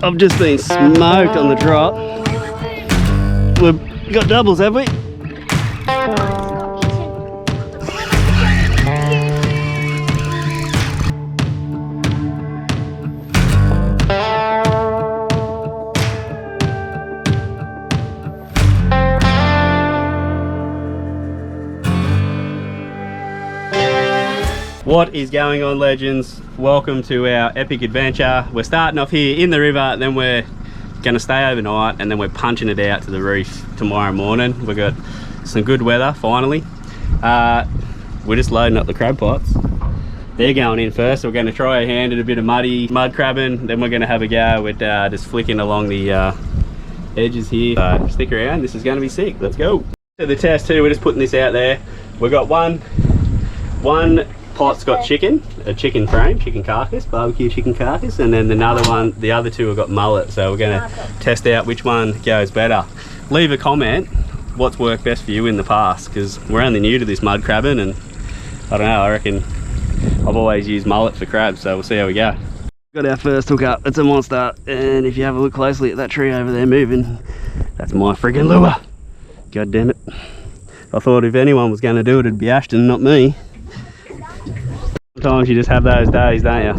I've just been smoked on the drop. We've got doubles, have we? What is going on, legends? Welcome to our epic adventure. We're starting off here in the river, then we're going to stay overnight, and then we're punching it out to the reef tomorrow morning. We've got some good weather finally. We're just loading up the crab pots. They're going in first, so we're going to try our hand at a bit of mud crabbing, then we're going to have a go at just flicking along the edges here. Stick around, this is going to be sick. Let's go. To the test too, we're just putting this out there. We've got one pot's got a chicken frame, chicken carcass, barbecue chicken carcass, and then another one, the other two have got mullet, so we're going to test out which one goes better. Leave a comment what's worked best for you in the past, because we're only new to this mud crabbing, and I don't know, I reckon I've always used mullet for crabs, so we'll see how we go. Got our first hook up. It's a monster, and if you have a look closely at that tree over there moving, that's my friggin' lure. God damn it. I thought if anyone was going to do it, it'd be Ashton, not me. Sometimes you just have those days, don't you?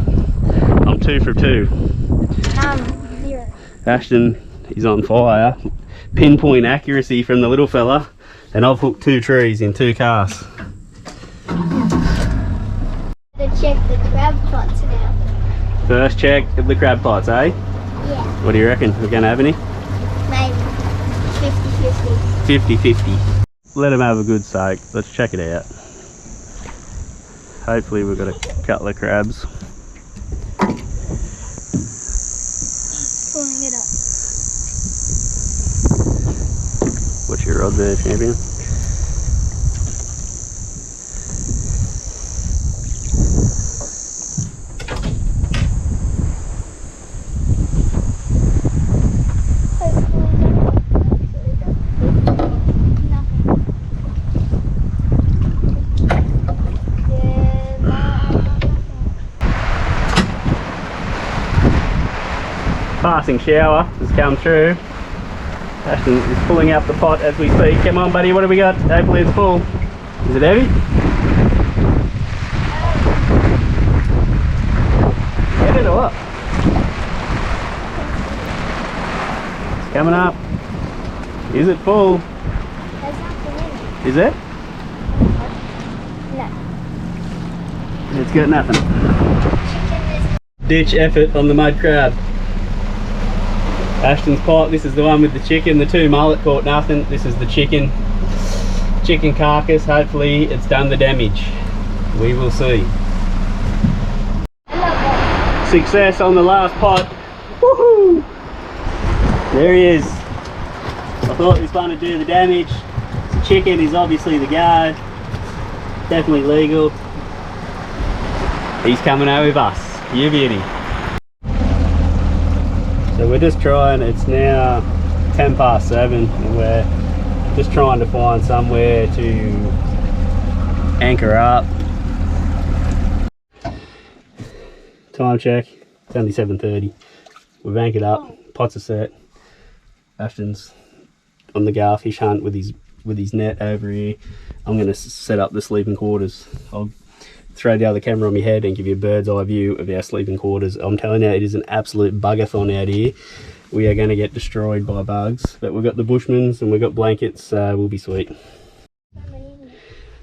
I'm 2 for 2. 0. Ashton is on fire. Pinpoint accuracy from the little fella, and I've hooked 2 trees in 2 casts. To check the crab pots now. First check of the crab pots, eh? Yeah. What do you reckon? We're going to have any? Maybe 50-50. 50-50. Let them have a good soak. Let's check it out. Hopefully we've got a couple of crabs. Pulling it up. What's your rod there, champion? Passing shower has come through. Ashton is pulling out the pot as we speak. Come on, buddy, what have we got? Hopefully it's full. Is it heavy? Get it or what? It's coming up. Is it full? There's nothing in it. Is it? No. It's got nothing. Ditch effort on the mud crab. Ashton's pot, this is the one with the chicken. The 2 mullet caught nothing. This is the chicken carcass. Hopefully it's done the damage. We will see. Success on the last pot. Woohoo! There he is. I thought this one would do the damage. The chicken is obviously the guy. Definitely legal. He's coming out with us. You beauty. So we're just trying, it's now 10 past 7 and we're just trying to find somewhere to anchor up. Time check, it's only 7:30. We've anchored up, pots are set. Ashton's on the garfish hunt with his net over here. I'm going to set up the sleeping quarters. I'll throw the other camera on my head and give you a bird's eye view of our sleeping quarters. I'm telling you, it is an absolute buggathon out here. We are going to get destroyed by bugs, but we've got the Bushmans and we've got blankets, we'll be sweet.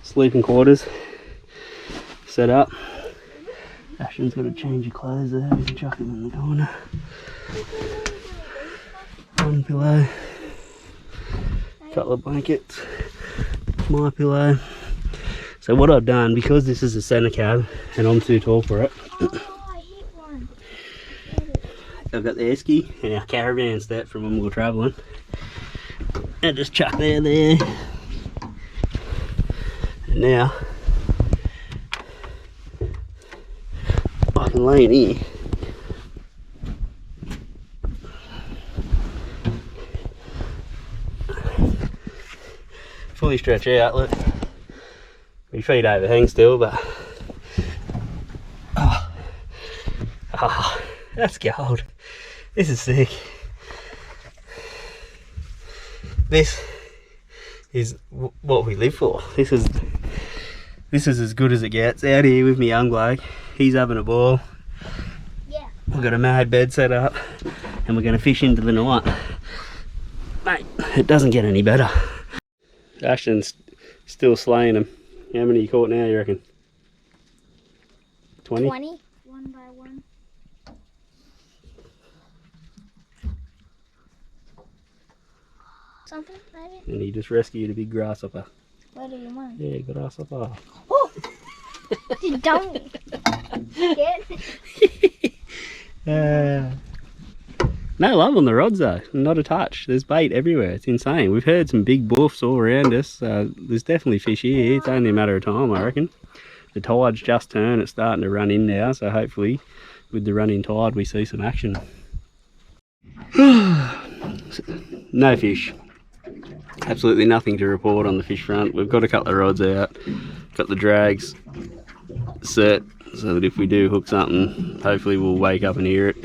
Sleeping quarters set up. Ashton's got to change your clothes there, we can chuck him in the corner. One pillow, couple of blankets, my pillow. So what I've done, because this is a centre cab and I'm too tall for it, I hit one. I've got the esky and our caravan set from when we were travelling. And just chuck there. And now I can lay in here. Fully stretch out, look. My feet overhang still, but oh, that's gold. This is sick. This is what we live for. This is as good as it gets. Out here with my young bloke. He's having a ball. Yeah. We've got a mad bed set up and we're going to fish into the night. Mate, it doesn't get any better. Ashton's still slaying them. How many you caught now, you reckon? 20? 20. One by one. Something, maybe? And he just rescued a big grasshopper. What do you want? Yeah, grasshopper. Oh! Don't get No love on the rods though, not a touch. There's bait everywhere, it's insane. We've heard some big bluffs all around us. There's definitely fish here. It's only a matter of time, I reckon. The tide's just turned, it's starting to run in now, so hopefully with the running tide we see some action. No fish. Absolutely nothing to report on the fish front. We've got a couple of rods out, got the drags set so that if we do hook something, hopefully we'll wake up and hear it.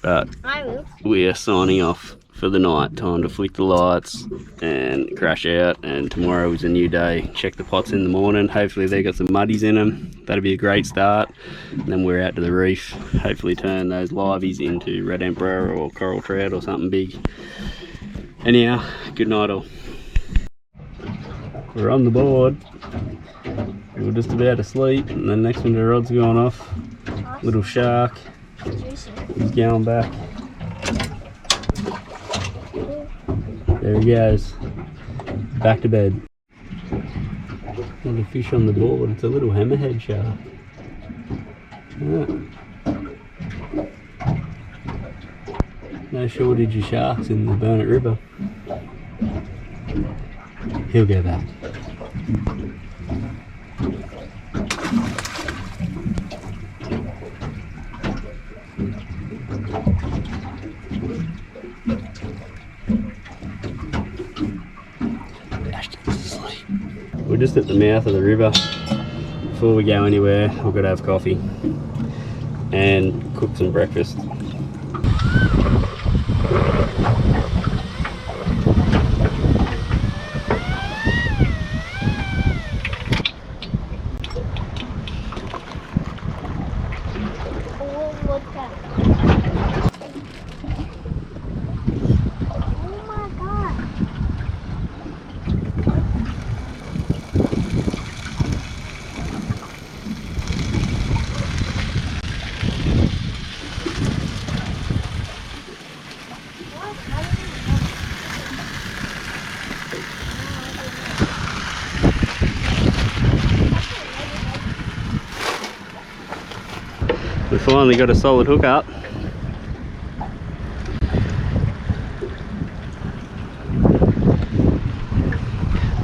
But I will. we are signing off for the night. Time to flick the lights and crash out, and tomorrow is a new day. Check the pots in the morning. Hopefully they got some muddies in them. That'll be a great start. And then we're out to the reef. Hopefully turn those liveys into red emperor or coral trout or something big. Anyhow, good night all. We're on the board. We're just about to sleep, and the next one the rod's gone off. Little shark. Juicy. He's going back. There he goes. Back to bed. Another fish on the board. It's a little hammerhead shark. Yeah. No shortage of sharks in the Burnett River. He'll go back. We're just at the mouth of the river. Before we go anywhere, we've got to have coffee and cook some breakfast. We finally got a solid hook up.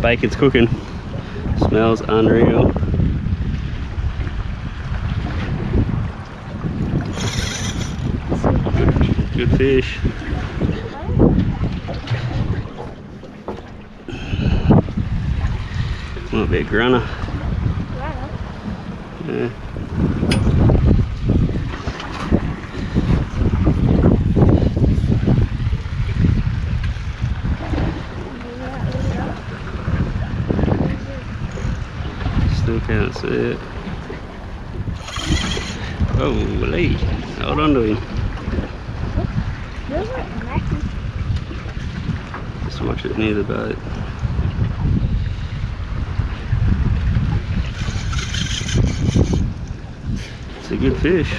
Bacon's cooking. Smells unreal. Good fish. Might be a grunner. Yeah. Still can't see it. Holy, hold on to him. Just watch it near the boat. It's a good fish.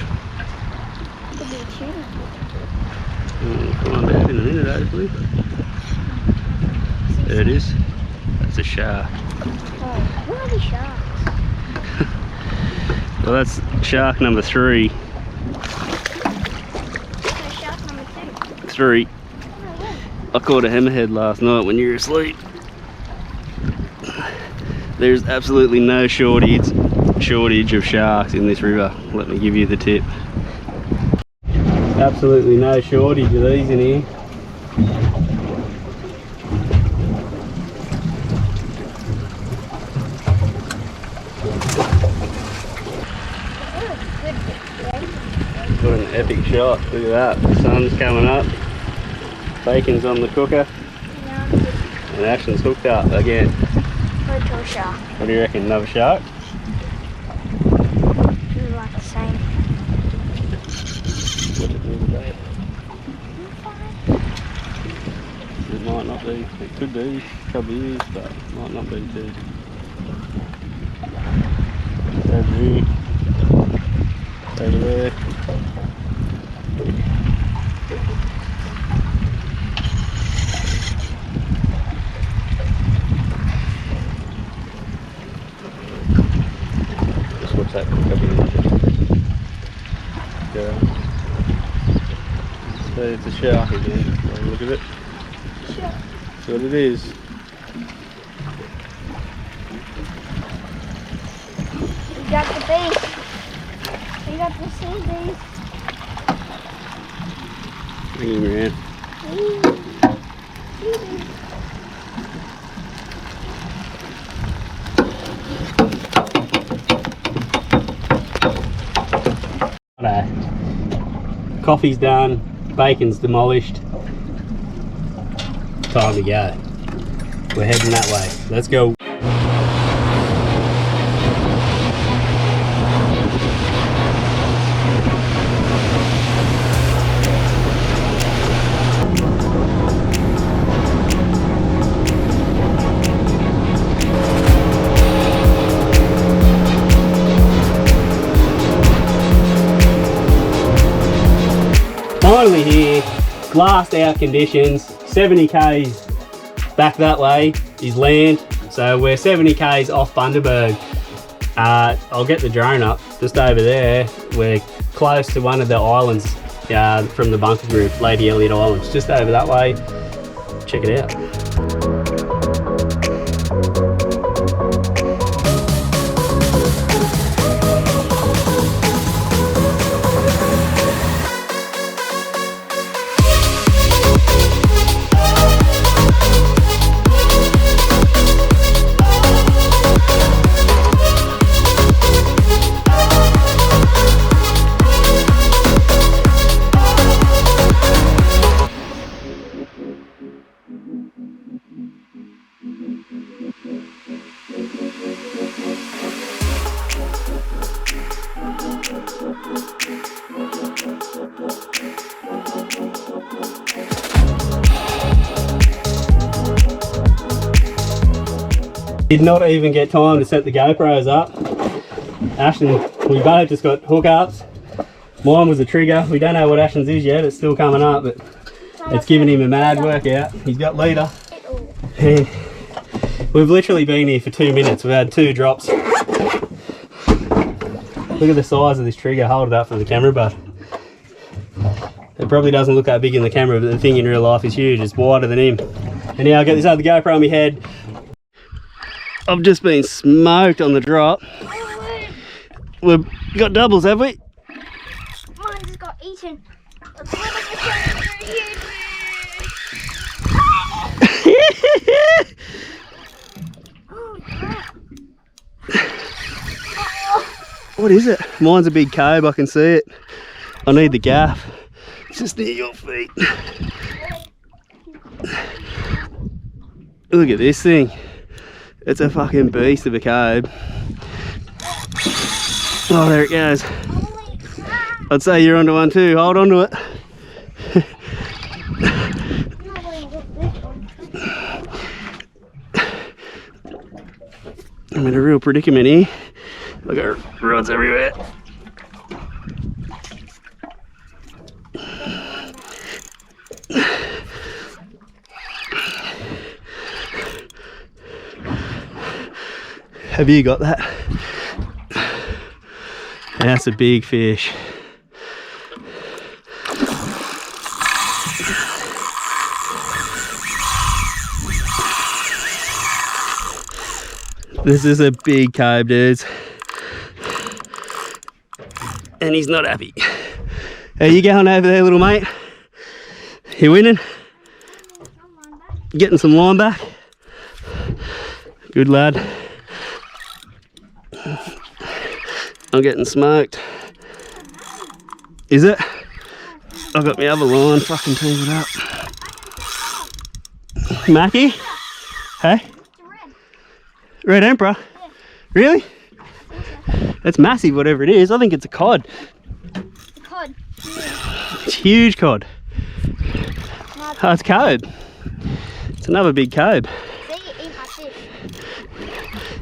Find out in a minute, hopefully. There it is. That's a shark. What are the sharks? Well, that's shark number 3. Shark number 2. 3. I caught a hammerhead last night when you were asleep. There's absolutely no shortage of sharks in this river. Let me give you the tip. Absolutely no shortage of these in here. Got an epic shot. Look at that. The sun's coming up. Bacon's on the cooker. And Ashton's hooked up again. Photo shark. What do you reckon? Another shark? Feels like the same. What's it doing today? It might not be. It could be. Probably is, but it might not be too. Over here. Over there. Just watch that cook up in. Yeah. So it's a shark again. Have a look at it. Sure. See what it is. We got the beast. We got the sea beast. Bring him around. Righto. Coffee's done, bacon's demolished. Time to go. We're heading that way. Let's go. Finally here, glassed out conditions, 70 k's back that way is land, so we're 70 k's off Bundaberg. I'll get the drone up just over there. We're close to one of the islands from the bunker group, Lady Elliot Islands, just over that way. Check it out. Did not even get time to set the GoPros up. Ashton, we both just got hookups. Mine was a trigger. We don't know what Ashton's is yet. It's still coming up, but it's giving him a mad workout. He's got leader. And we've literally been here for 2 minutes. We've had 2 drops. Look at the size of this trigger. Hold it up for the camera, bud. It probably doesn't look that big in the camera, but the thing in real life is huge. It's wider than him. And now I've got this other GoPro on my head. I've just been smoked on the drop. We've got doubles, have we? Mine just got eaten. What is it? Mine's a big cove, I can see it. I need the gaff. It's just near your feet. Look at this thing. It's a fucking beast of a cove. Oh, there it goes. I'd say you're onto one too. Hold on to it. I'm in a real predicament here. I've got rods everywhere. Have you got that? That's a big fish. This is a big cove, dudes. And he's not happy. How you going over there, little mate? You winning? Getting some line back? Good lad. I'm getting smoked. Is it? I've got my other line fucking tangled it up. Mackie? Hey? Red Emperor? Yeah. Really? That's massive, whatever it is. I think it's a cod. A cod. Yeah. It's huge cod. Oh, it's code. It's another big code. See, you eat my fish.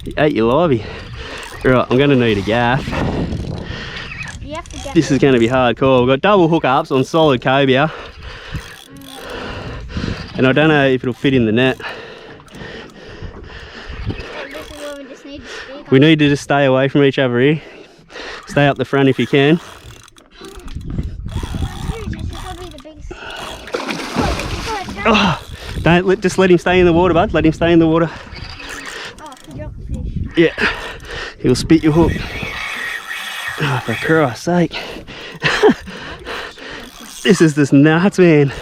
You ate your livey. Right, I'm going to need a gaff. You have to get This is going to be hardcore. We've got double hookups on solid cobia. And I don't know if it'll fit in the net. This is where we just need to speak. We need to just stay away from each other here. Stay up the front if you can. Oh, don't just let him stay in the water, bud. Let him stay in the water. Oh, he dropped the fish. Yeah, he'll spit your hook. Oh, for Christ's sake. This is just nuts, man.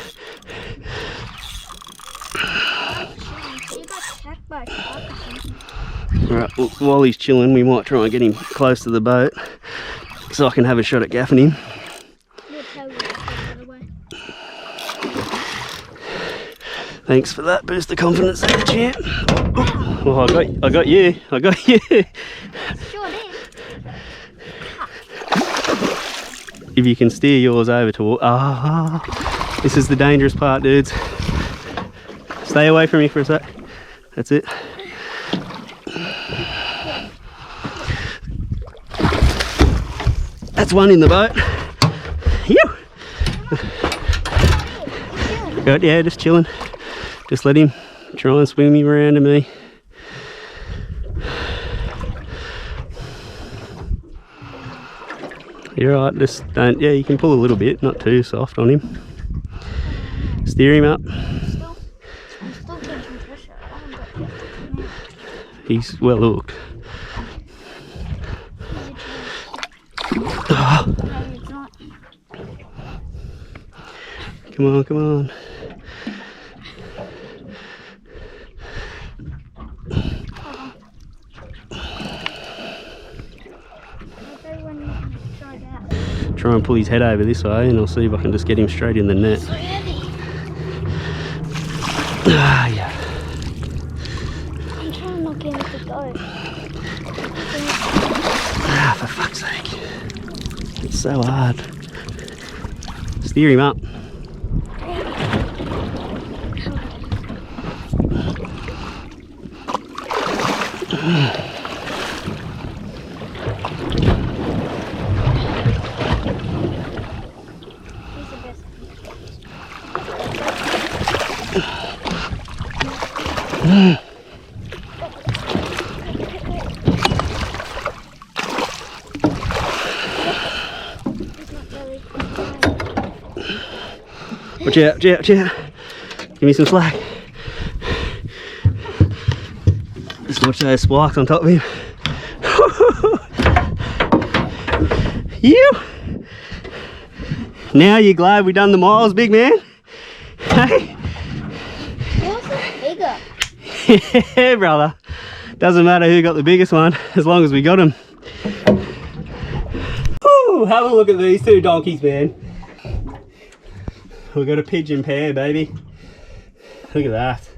Alright, well, while he's chilling, we might try and get him close to the boat so I can have a shot at gaffing him. Thanks for that boost of confidence there, champ. Oh, I got you. I got you. Sure did. If you can steer yours over to... this is the dangerous part, dudes. Stay away from me for a sec. That's it. That's one in the boat. Phew. Good, yeah, just chilling. Just let him try and swim him around to me. You're right, just don't, yeah, you can pull a little bit, not too soft on him. Steer him up. Still taking pressure. I haven't got it. He's well hooked. Oh. No, it's not. Come on, come on. Try and pull his head over this way and I'll see if I can just get him straight in the net. Ah, yeah. I'm trying not to get him to go. Ah, for fuck's sake. It's so hard. Steer him up. Watch out, watch out, watch out. Give me some slack. Just watch those spikes on top of him. You! Now you're glad we done the miles, big man? Hey? Yours is bigger. Yeah, brother. Doesn't matter who got the biggest one, as long as we got him. Woo, have a look at these two donkeys, man. We've got a pigeon pair, baby. Look at that.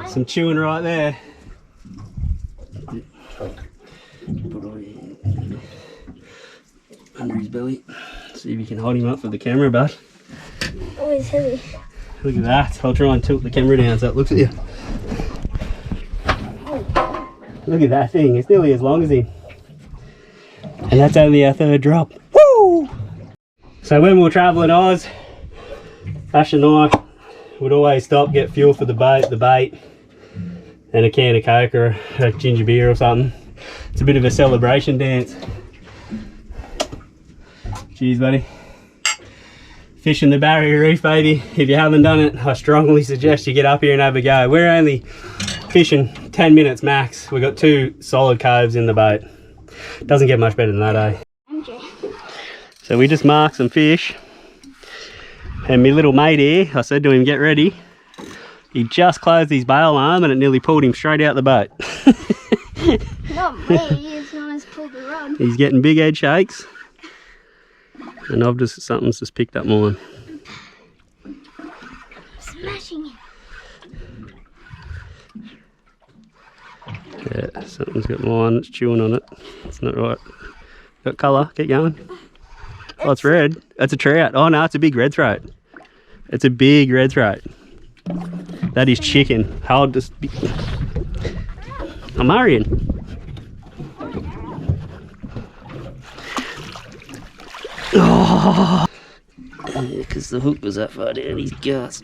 Some chewing right there. Put all under his belly. See if you can hold him up for the camera, bud. Oh, he's heavy. Look at that. I'll try and tilt the camera down so it looks at you. Look at that thing. It's nearly as long as him. And that's only our third drop. Woo! So when we were travelling Oz, Ash and I would always stop, get fuel for the bait, and a can of Coke or a ginger beer or something. It's a bit of a celebration dance. Cheers, buddy. Fishing the Barrier Reef, baby. If you haven't done it, I strongly suggest you get up here and have a go. We're only fishing 10 minutes max. We've got 2 solid coves in the boat. Doesn't get much better than that, eh? So we just marked some fish. And my little mate here, I said to him, get ready. He just closed his bail arm and it nearly pulled him straight out the boat. Not me, it's not as pulled the rod. He's getting big head shakes. And something's just picked up mine. Smashing it. Yeah, something's got mine. It's chewing on it. It's not right. Got colour. Keep going. Oh, it's red. That's a trout. Oh no, it's a big red throat. It's a big red throat. That is chicken. Hold this. I'm hurrying. Oh, because the hook was that far down his guts.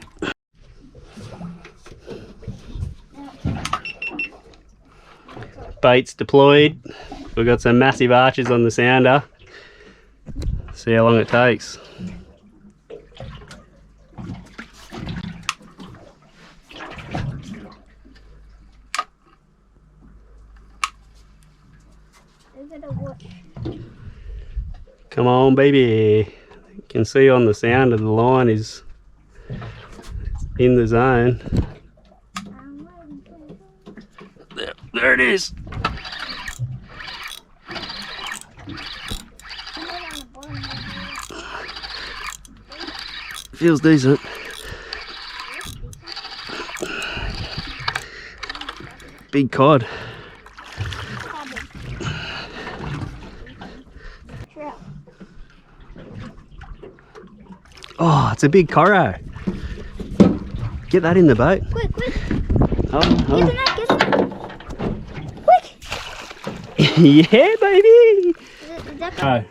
Baits deployed. We've got some massive arches on the sounder. See how long it takes. Come on, baby. You can see on the sounder the line is in the zone. There it is. Feels decent. Big cod. Oh, it's a big corro. Get that in the boat. Quick, quick. Oh. Get the net, get the net. Quick. Yeah, baby. Is that Oh.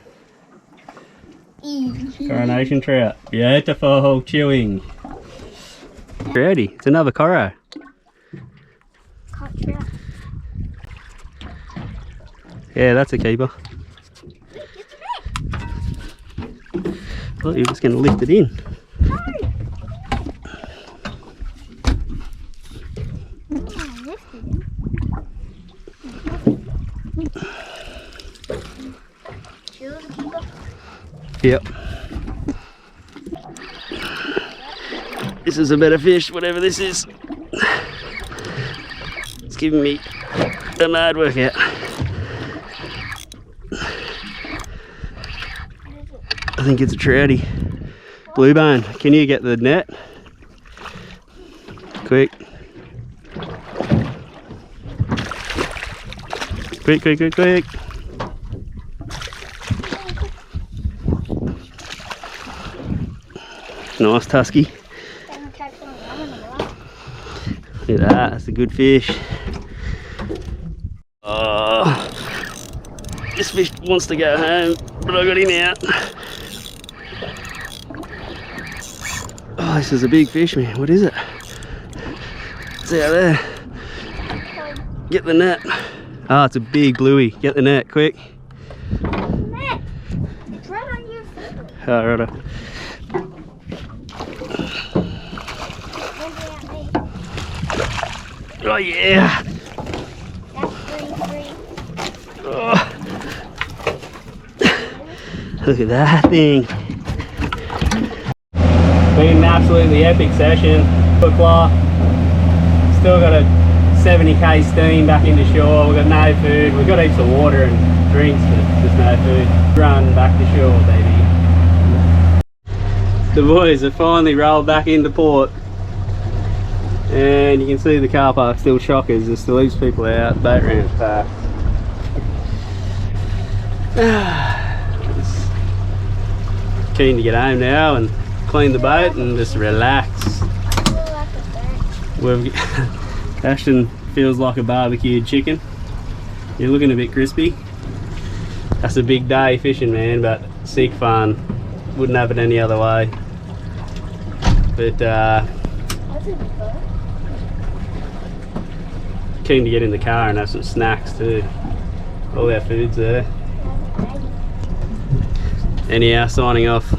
Coronation trout. Beautiful chewing. Ready. It's another corro. caught trout? Yeah, that's a keeper. I thought you were just going to lift it in. Yep. This is a better fish, whatever this is. It's giving me a mad workout. I think it's a trouty. Blue bone. Can you get the net? Quick. Quick, quick, quick, quick. Nice tusky. Look at that, that's a good fish. Oh, this fish wants to go home, but I got him out. Oh, this is a big fish, man. What is it? It's out there. Get the net. Oh, it's a big bluey. Get the net, quick. Net. It's right on your finger. Oh, righto. Oh yeah! Oh. Look at that thing. Been an absolutely epic session. O'clock. Still got a 70k steam back into shore. We've got no food. We've got heaps of water and drinks, but just no food. Run back to shore, baby. The boys have finally rolled back into port. And you can see the car park still chockers. There's still heaps of people out. Boat ramp's packed. Just keen to get home now and clean the boat and just relax. We've Ashton feels like a barbecued chicken. You're looking a bit crispy. That's a big day fishing, man, but sick fun. Wouldn't have it any other way. But keen to get in the car and have some snacks too. All our food's there. Anyhow, signing off.